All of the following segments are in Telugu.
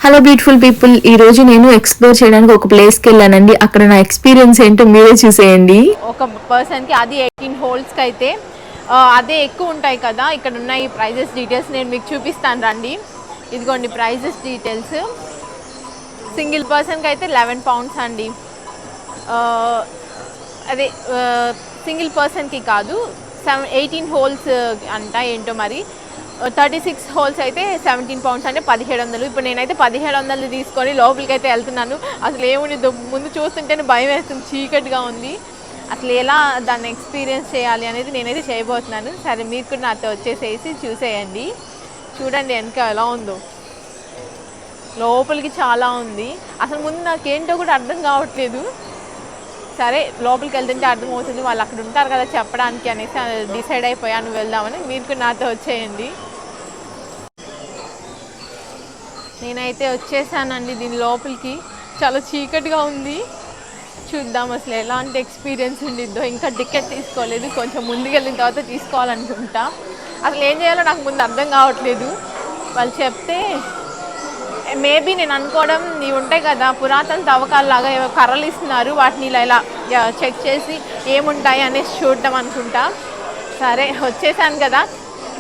హలో బ్యూటిఫుల్ పీపుల్, ఈ రోజు నేను ఎక్స్ప్లోర్ చేయడానికి ఒక ప్లేస్కి వెళ్ళానండి. అక్కడ నా ఎక్స్పీరియన్స్ ఏంటో మీరే చూసేయండి. ఒక పర్సన్కి అది 18 హోల్స్కి అయితే అదే ఎక్కువ ఉంటాయి కదా. ఇక్కడ ఉన్న ఈ ప్రైజెస్ డీటెయిల్స్ నేను మీకు చూపిస్తాను రండి. ఇదిగోండి ప్రైజెస్ డీటెయిల్స్. సింగిల్ పర్సన్కి అయితే 11 పౌండ్స్ అండి. అదే సింగిల్ పర్సన్కి కాదు, 18 హోల్స్ అంట ఏంటో మరి. 36 హోల్స్ అయితే 17 పౌండ్స్ అంటే 1700. ఇప్పుడు నేనైతే 1700 తీసుకొని లోపలికి అయితే వెళ్తున్నాను. అసలు ఏముంది ముందు చూస్తుంటేనే భయం వేస్తుంది, చీకటిగా ఉంది. అసలు ఎలా దాన్ని ఎక్స్పీరియన్స్ చేయాలి అనేది నేనైతే చేయబోతున్నాను. సరే మీరు కూడా నాతో వచ్చేసేసి చూసేయండి. చూడండి వెనక ఎలా ఉందో. లోపలికి చాలా ఉంది. అసలు ముందు నాకేంటో కూడా అర్థం కావట్లేదు. సరే లోపలికి వెళ్తుంటే అర్థమవుతుంది, వాళ్ళు అక్కడ ఉంటారు కదా చెప్పడానికి అనేసి డిసైడ్ అయిపోయాను వెళ్దామని. మీరు కూడా నాతో వచ్చేయండి. నేనైతే వచ్చేసానండి దీని లోపలికి. చాలా చీకటిగా ఉంది. చూద్దాం అసలు ఎలాంటి ఎక్స్పీరియన్స్ ఉండిద్దో. ఇంకా టికెట్ తీసుకోలేదు, కొంచెం ముందుకు వెళ్ళిన తర్వాత తీసుకోవాలనుకుంటా. అసలు ఏం చేయాలో నాకు ముందు అర్థం కావట్లేదు. వాళ్ళు చెప్తే మేబీ నేను అనుకోవడం ఇవి ఉంటాయి కదా పురాతన తవ్వకాలలాగా కర్రలు ఇస్తున్నారు, వాటిని ఇలా చెక్ చేసి ఏముంటాయి అనేసి చూడటం అనుకుంటా. సరే వచ్చేసాను కదా,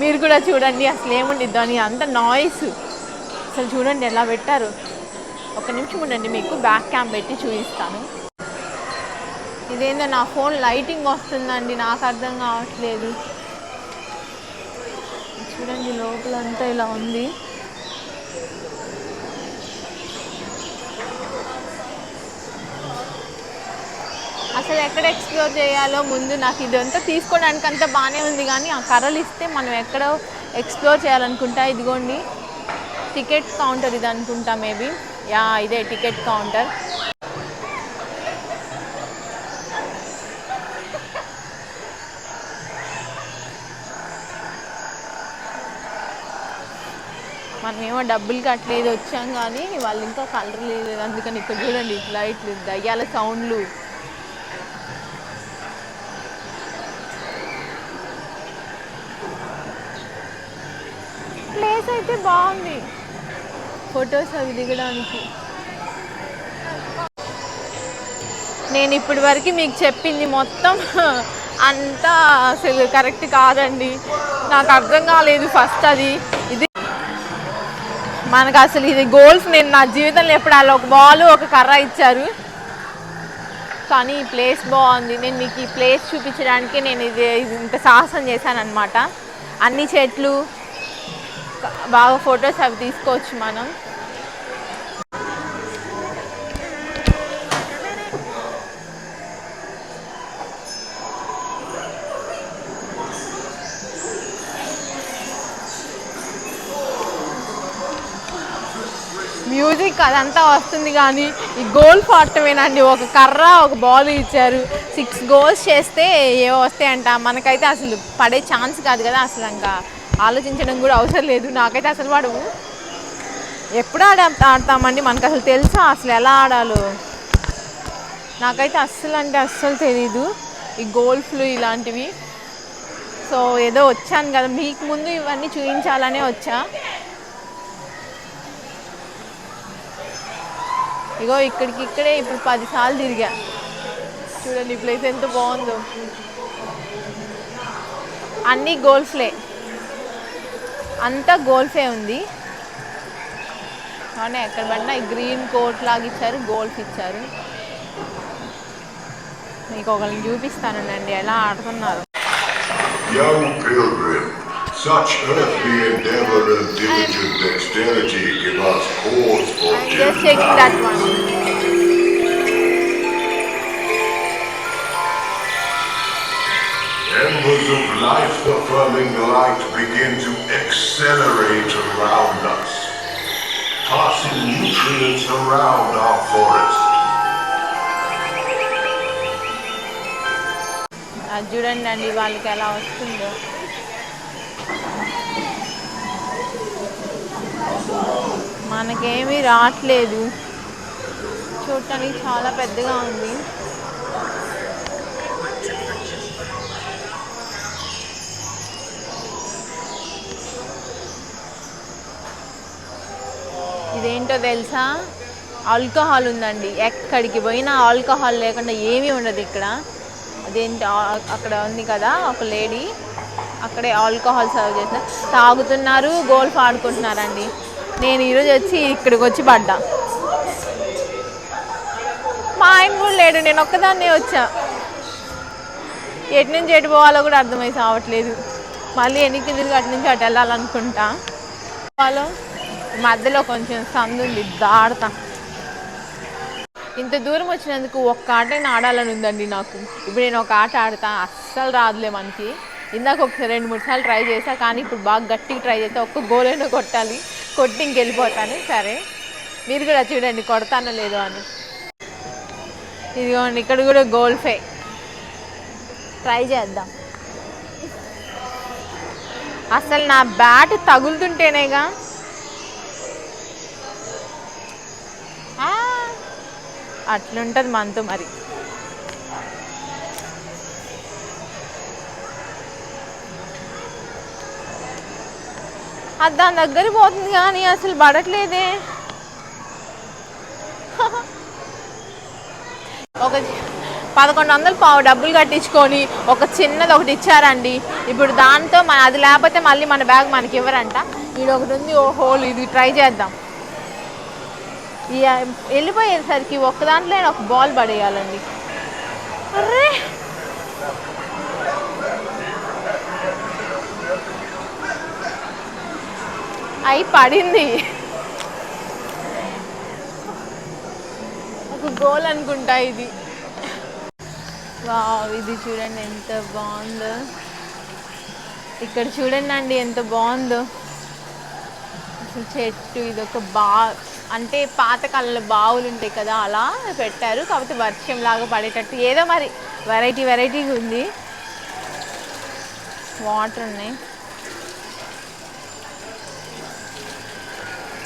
మీరు కూడా చూడండి అసలు ఏముండిద్దో అని. అంత నాయిస్ అసలు చూడండి ఎలా పెట్టారు. ఒక నిమిషం ఉండండి, మీకు బ్యాక్ క్యామ్ పెట్టి చూపిస్తాను. ఇదేందో నా ఫోన్ లైటింగ్ వస్తుందండి, నాకు అర్థం కావట్లేదు. చూడండి లోపలంతా ఇలా ఉంది. అసలు ఎక్కడ ఎక్స్ప్లోర్ చేయాలో ముందు నాకు ఇదంతా తీసుకోవడానికి అంతా బాగానే ఉంది, కానీ ఆ కర్రలు ఇస్తే మనం ఎక్కడ ఎక్స్ప్లోర్ చేయాలనుకుంటా. ఇదిగోండి టికెట్ కౌంటర్ ఇది అనుకుంటా, మేబీ ఇదే టికెట్ కౌంటర్. మనమేమో డబ్బులు కట్టలేదు వచ్చాం, కానీ వాళ్ళు ఇంకా కలర్ లేదు. అందుకని ఇక్కడ చూడండి లైట్లు, దయ్యాల సౌండ్లు. ప్లేస్ అయితే బాగుంది ఫొటోస్ అవి దిగడానికి. నేను ఇప్పటి వరకు మీకు చెప్పింది మొత్తం అంతా అసలు కరెక్ట్ కాదండి. నాకు అర్థం కాలేదు ఫస్ట్ అది. ఇది మనకు అసలు ఇది గోల్స్ నేను నా జీవితంలో ఎప్పుడు అలా ఒక బాల్ ఒక కర్ర ఇచ్చారు. కానీ ఈ ప్లేస్ బాగుంది. నేను మీకు ఈ ప్లేస్ చూపించడానికి నేను ఇది ఇంత సాహసం చేశాను అనమాట. అన్ని చెట్లు, బాగా ఫొటోస్ అవి తీసుకోవచ్చు మనం. మ్యూజిక్ అదంతా వస్తుంది, కానీ ఈ గోల్ ఆడటమేనండి. ఒక కర్ర ఒక బాల్ ఇచ్చారు, 6 గోల్స్ చేస్తే ఏవో వస్తాయంట. మనకైతే అసలు పడే ఛాన్స్ కాదు కదా, అసలు ఇంకా ఆలోచించడం కూడా అవసరం లేదు. నాకైతే అసలు వాడు ఎప్పుడు ఆడతామండి, మనకు అసలు తెలుసా అసలు ఎలా ఆడాలో? నాకైతే అస్సలు అంటే అస్సలు తెలీదు ఈ గోల్ఫ్లు ఇలాంటివి. సో ఏదో వచ్చాను కదా, మీకు ముందు ఇవన్నీ చూపించాలనే వచ్చా. ఇగో ఇక్కడే ఇప్పుడు 10 సార్లు తిరిగా. చూడండి ఈ ప్లేస్ ఎంత బాగుందో. అన్నీ గోల్ఫ్లే, అంతా గోల్ఫే ఉంది. అవునే ఎక్కడ పడినా ఈ గ్రీన్ కోట్ లాగా ఇచ్చారు, గోల్ఫ్ ఇచ్చారు. మీకు ఒకరిని చూపిస్తానండి ఎలా ఆడుతున్నారు. Young pilgrim, such earthly endeavor and diligent dexterity give us cause for just taking that one. Embers of life-affirming light begin to accelerate around us, tossing nutrients around our forest. అది చూడండి అండి వాళ్ళకి ఎలా వస్తుందో. మనకేమీ రావట్లేదు. చూడటానికి చాలా పెద్దగా ఉంది. ఇదేంటో తెలుసా, ఆల్కహాల్ ఉందండి. ఎక్కడికి పోయినా ఆల్కహాల్ లేకుండా ఏమీ ఉండదు ఇక్కడ. అదేంటి అక్కడ ఉంది కదా ఒక లేడీ, అక్కడే ఆల్కహాల్ సర్వ్ చేస్తారు, తాగుతున్నారు, గోల్ఫ్ ఆడుకుంటున్నారండి. నేను ఈరోజు వచ్చి ఇక్కడికి వచ్చి పడ్డా. మా ఆయన కూడా లేడు, నేను ఒక్కదాన్నే వచ్చా. ఎటు నుంచి ఎటు పోవాలో కూడా అర్థమై సావట్లేదు. మళ్ళీ ఎన్నికి తిరిగి అటు నుంచి అటు వెళ్ళాలనుకుంటా. వాళ్ళు మధ్యలో కొంచెం సందు ఉంది, దాడతా. ఇంత దూరం వచ్చినందుకు ఒక్క ఆటైనా ఆడాలని ఉందండి నాకు. ఇప్పుడు నేను ఒక ఆట ఆడతా, అస్సలు రాదులే మనకి. ఇందాక ఒక 2-3 సార్లు ట్రై చేసా, కానీ ఇప్పుడు బాగా గట్టిగా ట్రై చేస్తే ఒక్క గోల్ అయినా కొట్టాలి. కొట్టి ఇంకెళ్ళిపోతాను. సరే, మీరు కూడా చూడండి కొడతానో లేదో అని. ఇదిగోండి ఇక్కడ కూడా గోల్ఫే, ట్రై చేద్దాం. అసలు నా బ్యాట్ తగులుతుంటేనేగా. అట్లుంటుంది మనతో మరి. అది దాని దగ్గర పోతుంది కానీ అసలు పడట్లేదే. ఒక 1100 పావు డబ్బులు కట్టించుకొని ఒక చిన్నది ఒకటి ఇచ్చారండి. ఇప్పుడు దాంతో అది లేకపోతే మళ్ళీ మన బ్యాగ్ మనకి ఇవ్వరంట. ఇది ఒకటి ఉంది, ఓ హోల్, ఇది ట్రై చేద్దాం. వెళ్ళిపోయేసరికి ఒక్క దాంట్లో ఒక బాల్ పడేయాలండి. అర్రే అయి పడింది, ఒక గోల్ అనుకుంటా ఇది. వావ్, ఇది చూడండి ఎంత బాగుందో. ఇక్కడ చూడండి అండి ఎంత బాగుందో అసలు చెట్టు. ఇదొక అంటే పాతకాలంలో బావులు ఉంటాయి కదా, అలా పెట్టారు. కాకపోతే వర్షం లాగా పడేటట్టు ఏదో మరి వెరైటీగా ఉంది. వాటర్ ఉన్నాయి.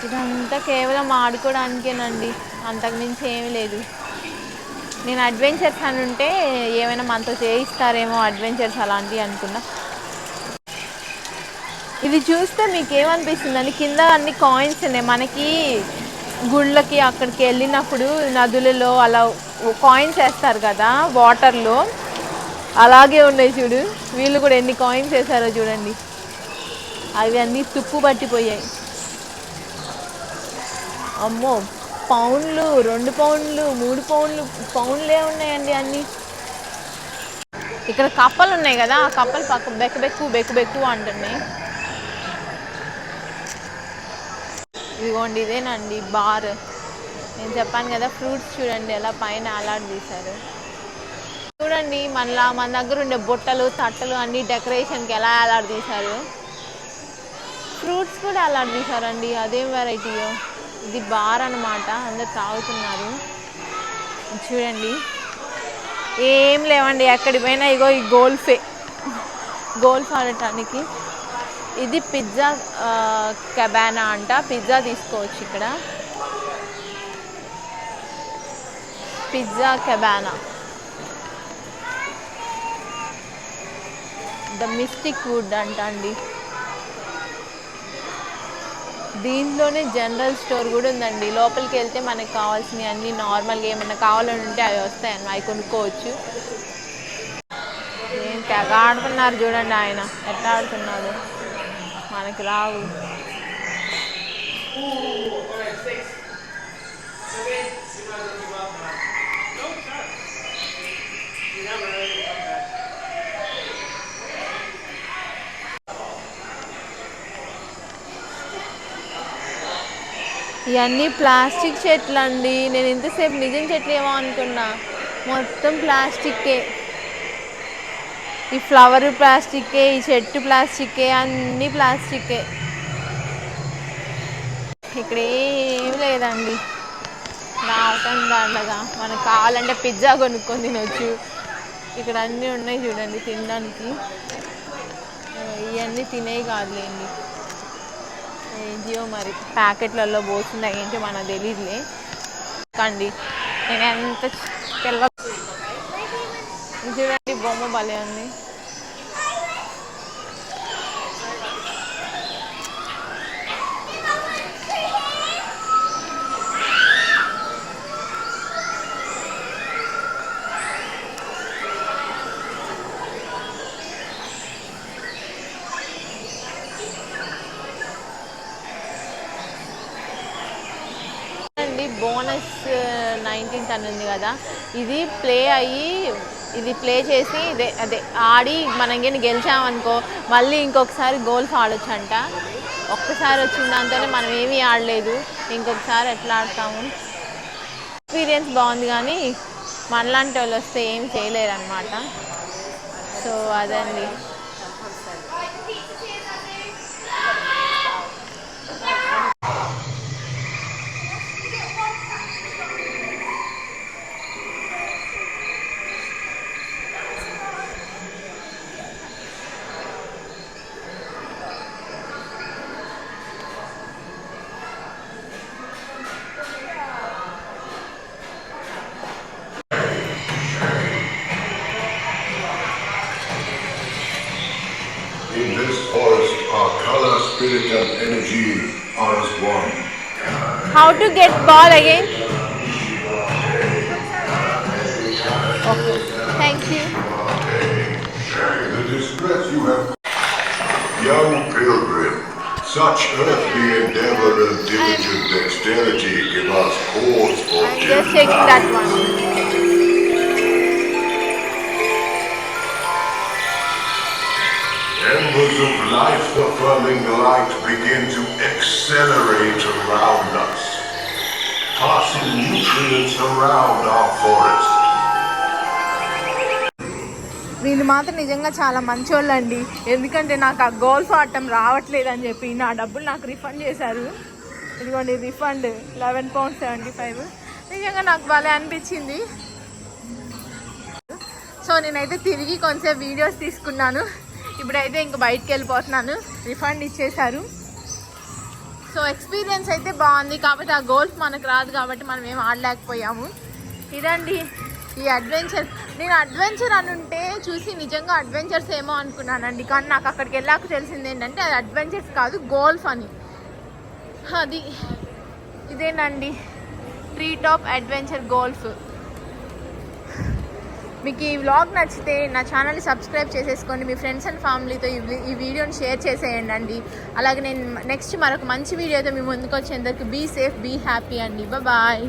ఇదంతా కేవలం ఆడుకోవడానికేనండి, అంతకుమించి ఏమీ లేదు. నేను అడ్వెంచర్స్ అని ఉంటే ఏమైనా మనతో చేయిస్తారేమో అడ్వెంచర్స్ అలాంటివి అనుకున్నా. ఇది చూస్తే మీకు ఏమనిపిస్తుందండి, కింద అన్ని కాయిన్స్ ఉన్నాయి. మనకి గుళ్ళకి అక్కడికి వెళ్ళినప్పుడు నదులలో అలా కాయిన్స్ వేస్తారు కదా వాటర్లో, అలాగే ఉన్నాయి చూడు. వీళ్ళు కూడా ఎన్ని కాయిన్స్ వేసారో చూడండి. అవి అన్నీ తుప్పు పట్టిపోయాయి. అమ్మో, పౌండ్లు, 2 పౌండ్లు, 3 పౌండ్లు, పౌండ్లే ఉన్నాయండి అన్నీ. ఇక్కడ కప్పలు ఉన్నాయి కదా, ఆ కప్పలు పక్క బెక్కు అంటున్నాయి. ఇదిగోండి ఇదేనండి బార్. నేను చెప్పాను కదా ఫ్రూట్స్ చూడండి ఎలా పైన అలాట్ తీశారు. చూడండి మన దగ్గర ఉండే బుట్టలు తట్టలు అన్నీ డెకరేషన్కి ఎలా అలాట్ తీశారు. ఫ్రూట్స్ కూడా అలాట్ తీశారండి, అదేం వెరైటీయో. ఇది బార్ అన్నమాట, అందరు తాగుతున్నారు. చూడండి ఏం లేవండి, ఎక్కడికి పోయినా ఇగో ఈ గోల్ఫ్ ఆడటానికి. ఇది పిజ్జా కబానా అంట, పిజ్జా తీసుకోవచ్చు ఇక్కడ. Pizza cabana, the mystic would అంట అండి. దీంట్లోనే జనరల్ స్టోర్ కూడా ఉందండి. లోపలికి వెళ్తే మనకు కావాల్సినవి అన్నీ నార్మల్గా ఏమైనా కావాలని ఉంటే అవి వస్తాయన్న, అవి కొనుక్కోవచ్చు. నేను తెగ ఆడుతున్నారు చూడండి, ఆయన ఎట్లా ఆడుతున్నాడు, మనకి రావు. ఇవన్నీ ప్లాస్టిక్ చెట్లు అండి. నేను ఇంతసేపు నిజం చెట్లు ఏమో అనుకున్నా, మొత్తం ప్లాస్టిక్కే. ఈ ఫ్లవర్ ప్లాస్టిక్కే, ఈ చెట్టు ప్లాస్టిక్కే, అన్నీ ప్లాస్టిక్కే. ఇక్కడ ఏం లేదండి, రావటం దండగా. మనకు కావాలంటే పిజ్జా కొనుక్కొని తినొచ్చు. ఇక్కడ అన్నీ ఉన్నాయి చూడండి తినడానికి. ఇవన్నీ తినేవి కాదులేండి, ఏంటియో మరి ప్యాకెట్లలో పోతున్నాయి ఏంటి మనకు తెలియదులే కండి. నేను ఎంత చూడండి బొమ్మ భలే ఉంది. బోనస్ 19th అని ఉంది కదా, ఇది ప్లే అయ్యి ఇది ప్లే చేసి అదే ఆడి మనం కానీ గెలిచామనుకో మళ్ళీ ఇంకొకసారి గోల్ఫ్ ఆడొచ్చంట. ఒక్కసారి వచ్చిన దాంతోనే మనం ఏమీ ఆడలేదు, ఇంకొకసారి ఎట్లా ఆడతాము. ఎక్స్పీరియన్స్ బాగుంది కానీ మనలాంటి వాళ్ళు వస్తే ఏం చేయలేరు అనమాట. సో అదండి. In this forest, our color, spirit, and energy are as one. How to get ball again? Okay, thank you. The distress you have, young pilgrim, such earthly endeavor and diligent dexterity give us cause for I'm just taking that one. Embers of life-affirming light begin to accelerate around us, passing nutrients around our forest. వీళ్ళు మాత్రం నిజంగా చాలా మంచోళ్ళు అండి. ఎందుకంటే నాకు ఆ గోల్ఫ్ ఆడటం రావట్లేదని చెప్పి నా డబ్బులు నాకు రిఫండ్ చేశారు. ఇదిగోండి రిఫండ్ £11.75. నిజంగా నాకు భలే అనిపించింది. సో నేనైతే తిరిగి కొంచెం వీడియోస్ తీసుకున్నాను. ఇప్పుడైతే ఇంక బయటికి వెళ్ళిపోతున్నాను. రిఫండ్ ఇచ్చేశారు. సో ఎక్స్పీరియన్స్ అయితే బాగుంది. కాబట్టి ఆ గోల్ఫ్ మనకు రాదు కాబట్టి మనం ఏం ఆడలేకపోయాము. ఇదండి ఈ అడ్వెంచర్. నేను అడ్వెంచర్ అని ఉంటే చూసి నిజంగా అడ్వెంచర్స్ ఏమో అనుకున్నానండి. కానీ నాకు అక్కడికి వెళ్ళాక తెలిసింది ఏంటంటే అది అడ్వెంచర్స్ కాదు, గోల్ఫ్ అని. అది ఇదేనండి ట్రీ టాప్ అడ్వెంచర్ గోల్ఫ్. మీకు ఈ వ్లాగ్ నచ్చితే నా ఛానల్ని సబ్స్క్రైబ్ చేసేసుకోండి. మీ ఫ్రెండ్స్ అండ్ ఫ్యామిలీతో ఈ వీడియోని షేర్ చేసేయండి. అలాగే నేను నెక్స్ట్ మరొక మంచి వీడియోతో మీ ముందుకు వచ్చేందుకు బీ సేఫ్, బీ హ్యాపీ అండి. బాయ్.